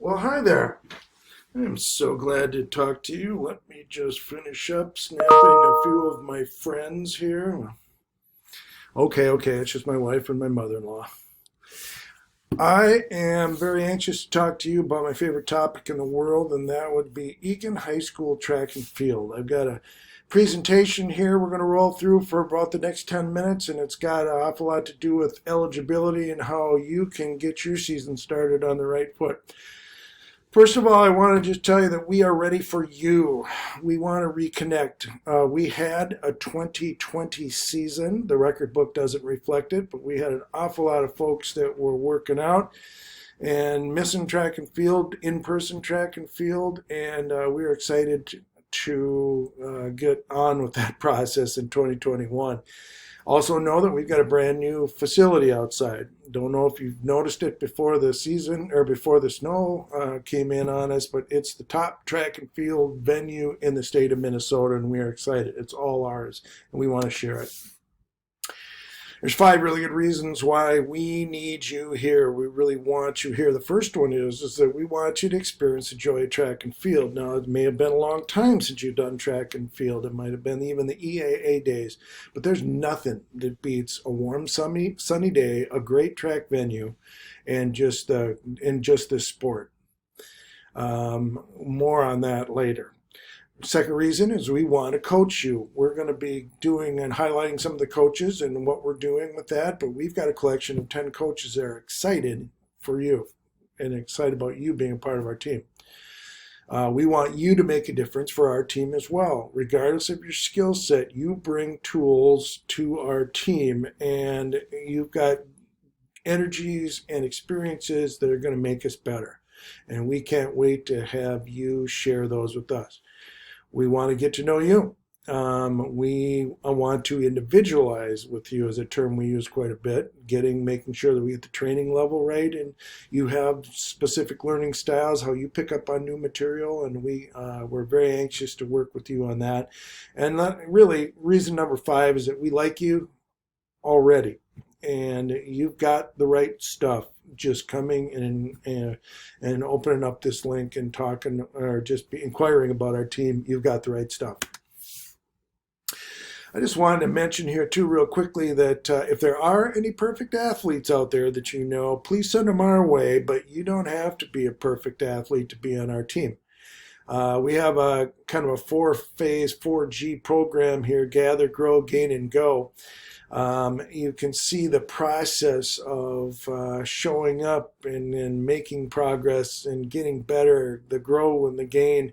Well, hi there. I'm so glad to talk to you. Let me just finish up snapping a few of my friends here. Okay, it's just my wife and my mother-in-law. I am very anxious to talk to you about my favorite topic in the world, and that would be Egan High School track and field. I've got a presentation here we're going to roll through for about the next 10 minutes, and it's got an awful lot to do with eligibility and how you can get your season started on the right foot. First of all, I want to just tell you that we are ready for you. We want to reconnect. We had a 2020 season. The record book doesn't reflect it, but we had an awful lot of folks that were working out and missing track and field, in-person track and field, and we're excited to get on with that process in 2021. Also know that we've got a brand new facility outside. Don't know if you've noticed it before the season or before the snow came in on us, but it's the top track and field venue in the state of Minnesota, and we are excited. It's all ours, and we want to share it. There's 5 really good reasons why we need you here. We really want you here. The first one is that we want you to experience the joy of track and field. Now, it may have been a long time since you've done track and field. It might have been even the EAA days. But there's nothing that beats a warm, sunny day, a great track venue, and just this sport. More on that later. Second reason is we want to coach you. We're going to be doing and highlighting some of the coaches and what we're doing with that, but we've got a collection of 10 coaches that are excited for you and excited about you being a part of our team. We want you to make a difference for our team as well. Regardless of your skill set, you bring tools to our team, and you've got energies and experiences that are going to make us better. And we can't wait to have you share those with us. We want to get to know you. We want to individualize with you, is a term we use quite a bit, making sure that we get the training level right, and you have specific learning styles, how you pick up on new material, and we're very anxious to work with you on that. And really, reason number 5 is that we like you already, and you've got the right stuff. Just coming and opening up this link and talking or just inquiring about our team, you've got the right stuff. I just wanted to mention here too real quickly that if there are any perfect athletes out there that you know, please send them our way, but you don't have to be a perfect athlete to be on our team. We have a kind of a 4-phase, 4G program here: gather, grow, gain, and go. You can see the process of showing up and making progress and getting better, the grow and the gain.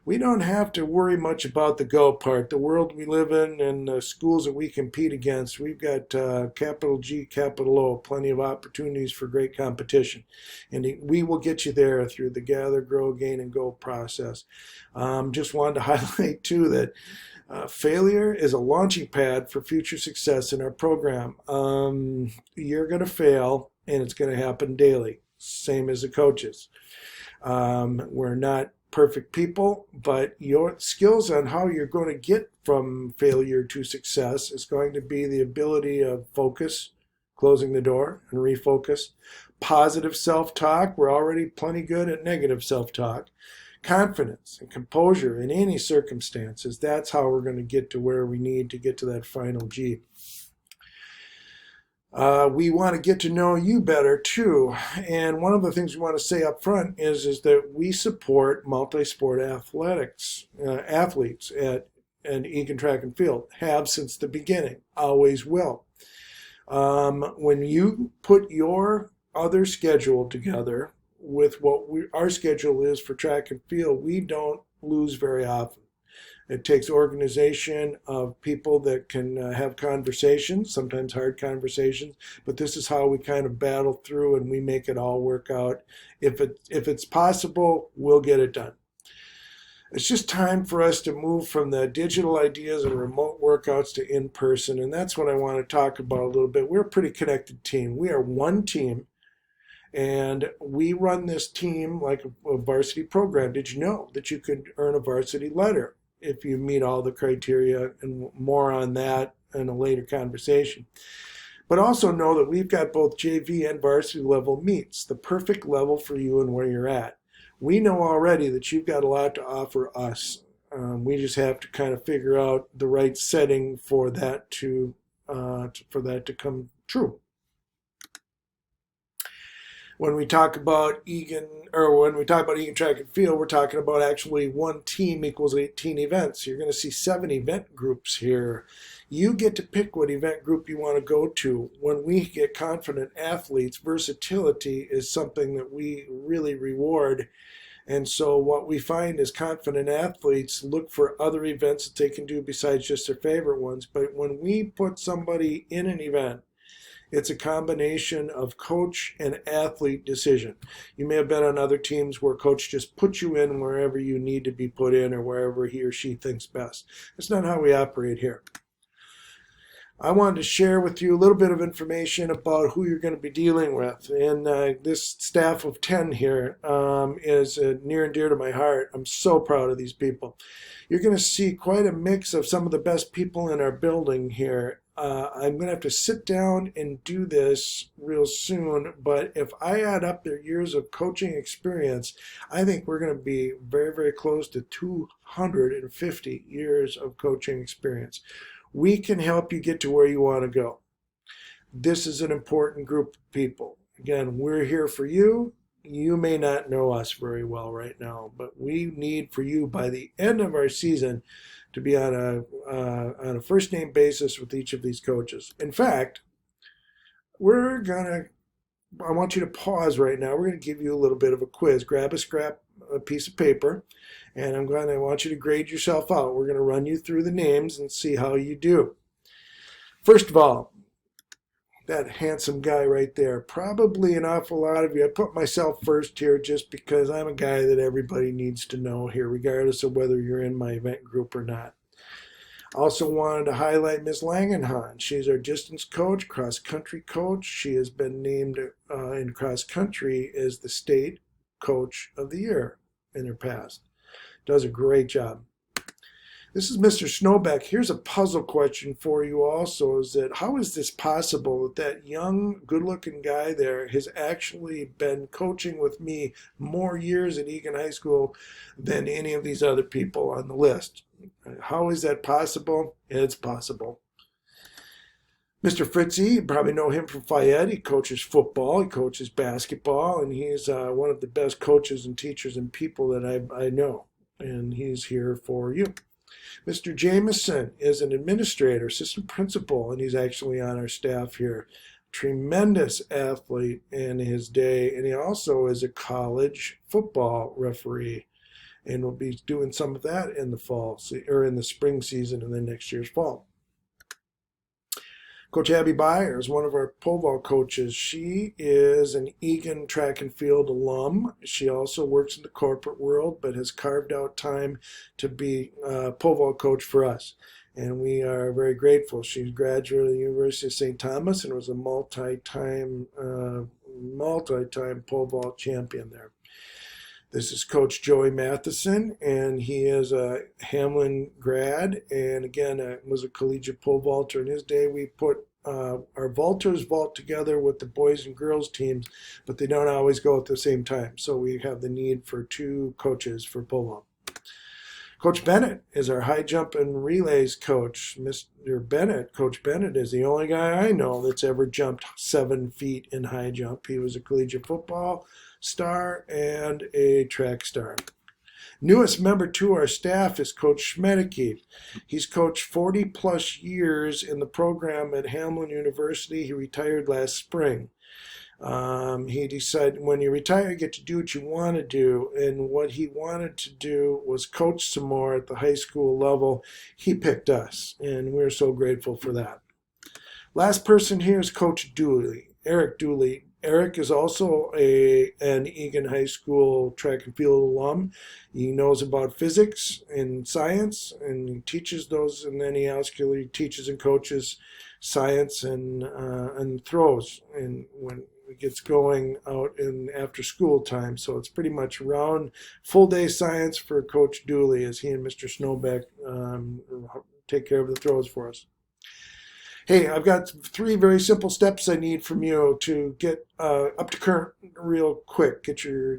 We don't have to worry much about the go part. The world we live in and the schools that we compete against, we've got capital G, capital O, plenty of opportunities for great competition. And we will get you there through the gather, grow, gain, and go process. Just wanted to highlight too that failure is a launching pad for future success in our program. You're going to fail, and it's going to happen daily, same as the coaches. We're not perfect people, but your skills on how you're going to get from failure to success is going to be the ability of focus, closing the door, and refocus. Positive self-talk. We're already plenty good at negative self-talk. Confidence and composure in any circumstances. That's how we're going to get to where we need to get to that final G. We want to get to know you better too. And one of the things we want to say up front is that we support Multisport Athletics athletes at Egan Track and Field. Have since the beginning. Always will. When you put your other schedule together with what our schedule is for track and field, we don't lose very often. It takes organization of people that can have conversations, sometimes hard conversations, but this is how we kind of battle through and we make it all work out. If it's possible, we'll get it done. It's just time for us to move from the digital ideas and remote workouts to in-person, and that's what I want to talk about a little bit. We're a pretty connected team. We are one team. And we run this team like a varsity program. Did you know that you could earn a varsity letter if you meet all the criteria? And more on that in a later conversation. But also know that we've got both JV and varsity level meets, the perfect level for you and where you're at. We know already that you've got a lot to offer us. We just have to kind of figure out the right setting for that to come true. When we talk about Egan track and field, we're talking about actually one team equals 18 events. You're going to see 7 event groups here. You get to pick what event group you want to go to. When we get confident athletes, versatility is something that we really reward. And so what we find is confident athletes look for other events that they can do besides just their favorite ones. But when we put somebody in an event, it's a combination of coach and athlete decision. You may have been on other teams where coach just puts you in wherever you need to be put in or wherever he or she thinks best. That's not how we operate here. I wanted to share with you a little bit of information about who you're going to be dealing with. And this staff of 10 here is near and dear to my heart. I'm so proud of these people. You're going to see quite a mix of some of the best people in our building here. I'm going to have to sit down and do this real soon, but if I add up their years of coaching experience, I think we're going to be very, very close to 250 years of coaching experience. We can help you get to where you want to go. This is an important group of people. Again, we're here for you. You may not know us very well right now, but we need for you by the end of our season to be on a first name basis with each of these coaches. In fact, I want you to pause right now. We're going to give you a little bit of a quiz. Grab a piece of paper, and I want you to grade yourself out. We're going to run you through the names and see how you do. First of all, that handsome guy right there, probably an awful lot of you. I put myself first here just because I'm a guy that everybody needs to know here, regardless of whether you're in my event group or not. Also wanted to highlight Ms. Langenhahn. She's our distance coach, cross-country coach. She has been named in cross-country as the state coach of the year in her past. Does a great job. This is Mr. Snowbeck. Here's a puzzle question for you also, is that how is this possible that young, good-looking guy there has actually been coaching with me more years at Egan High School than any of these other people on the list? How is that possible? It's possible. Mr. Fritzy, you probably know him from Fayette. He coaches football, he coaches basketball, and he's one of the best coaches and teachers and people that I know, and he's here for you. Mr. Jameson is an administrator, assistant principal, and he's actually on our staff here. Tremendous athlete in his day, and he also is a college football referee, and we'll be doing some of that in the fall, or in the spring season and then next year's fall. Coach Abby Byer is one of our pole vault coaches. She is an Egan track and field alum. She also works in the corporate world, but has carved out time to be a pole vault coach for us. And we are very grateful. She graduated at the University of St. Thomas and was a multi-time pole vault champion there. This is Coach Joey Matheson, and he is a Hamlin grad, and again, was a collegiate pole vaulter. In his day, we put our vaulters vault together with the boys and girls teams, but they don't always go at the same time. So we have the need for 2 coaches for pole vault. Coach Bennett is our high jump and relays coach. Coach Bennett is the only guy I know that's ever jumped 7 feet in high jump. He was a collegiate football star and a track star. Newest member to our staff is Coach Schmedeke. He's coached 40 plus years in the program at Hamlin University. He retired last spring. He decided when you retire, you get to do what you want to do. And what he wanted to do was coach some more at the high school level. He picked us, and we're so grateful for that. Last person here is Coach Dooley, Eric Dooley. Eric is also an Egan High School track and field alum. He knows about physics and science, and he teaches those, and then he teaches and coaches science and throws, and when it gets going out in after school time. So it's pretty much around full day science for Coach Dooley as he and Mr. Snowbeck take care of the throws for us. Hey, I've got 3 very simple steps I need from you to get up to current real quick. Get your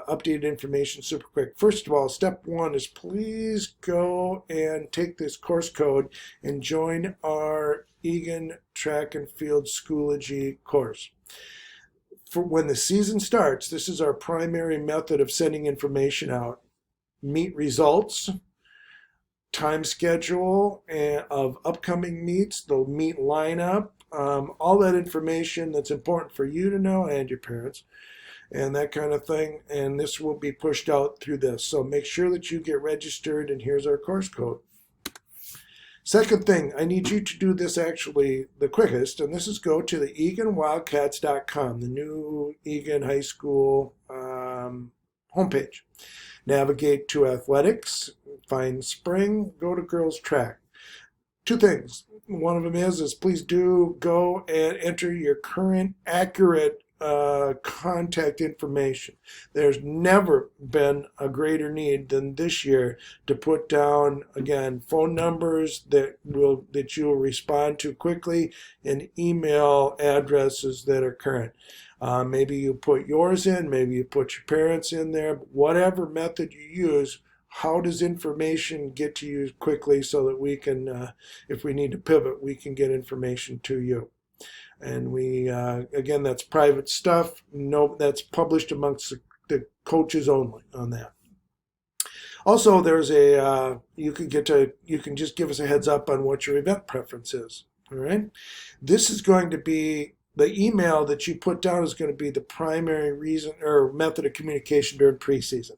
updated information super quick. First of all, step 1 is please go and take this course code and join our Egan Track and Field Schoology course. For when the season starts, this is our primary method of sending information out. Meet results, time schedule of upcoming meets, the meet lineup, all that information that's important for you to know and your parents and that kind of thing. And this will be pushed out through this. So make sure that you get registered, and here's our course code. Second thing, I need you to do this actually the quickest, and this is go to the EganWildcats.com, the new Egan High School homepage. Navigate to athletics, find spring, go to girls track. 2 things. One of them is please do go and enter your current accurate contact information. There's never been a greater need than this year to put down, again, phone numbers that you'll respond to quickly and email addresses that are current. Maybe you put yours in, maybe you put your parents in there, but whatever method you use, how does information get to you quickly so that we can, if we need to pivot, we can get information to you. And we, again, that's private stuff. No, that's published amongst the coaches only on that. Also, there's you can just give us a heads up on what your event preference is. All right. This is going to be the email that you put down is going to be the primary reason or method of communication during preseason.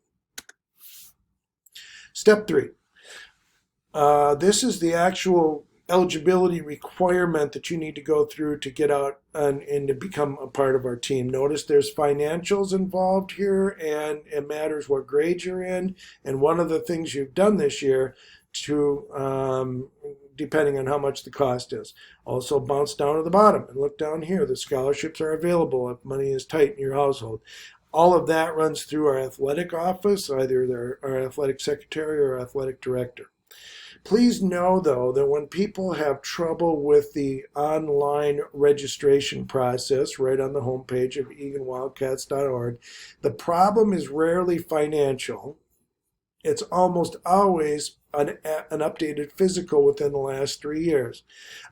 Step 3. This is the actual eligibility requirement that you need to go through to get out and to become a part of our team. Notice there's financials involved here, and it matters what grade you're in. And one of the things you've done this year to depending on how much the cost is. Also bounce down to the bottom and look down here. The scholarships are available if money is tight in your household. All of that runs through our athletic office, either our athletic secretary or athletic director. Please know, though, that when people have trouble with the online registration process right on the homepage of eganwildcats.org, the problem is rarely financial. It's almost always an updated physical within the last 3 years.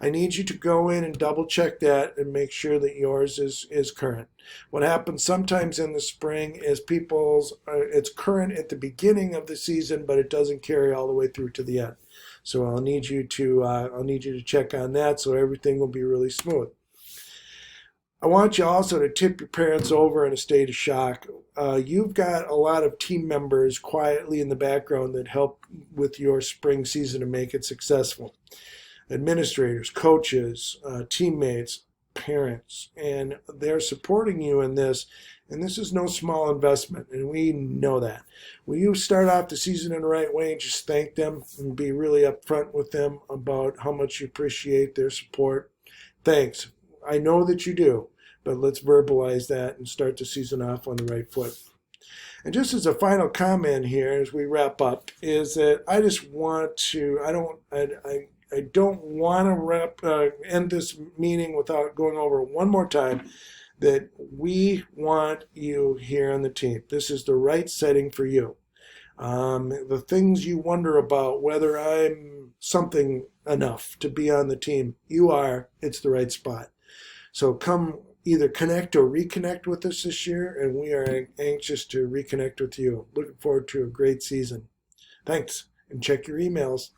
I need you to go in and double check that and make sure that yours is current. What happens sometimes in the spring is it's current at the beginning of the season, but it doesn't carry all the way through to the end. So I'll need you to check on that so everything will be really smooth. I want you also to tip your parents over in a state of shock. You've got a lot of team members quietly in the background that help with your spring season to make it successful. Administrators, coaches, teammates, parents, and they're supporting you in this. And this is no small investment, and we know that. Will you start off the season in the right way and just thank them and be really upfront with them about how much you appreciate their support? Thanks. I know that you do, but let's verbalize that and start the season off on the right foot. And just as a final comment here, as we wrap up, is that I just want to, I don't want to end this meeting without going over one more time that we want you here on the team. This is the right setting for you. The things you wonder about, whether I'm something enough to be on the team, you are, it's the right spot. So come either connect or reconnect with us this year, and we are anxious to reconnect with you. Looking forward to a great season. Thanks, and check your emails.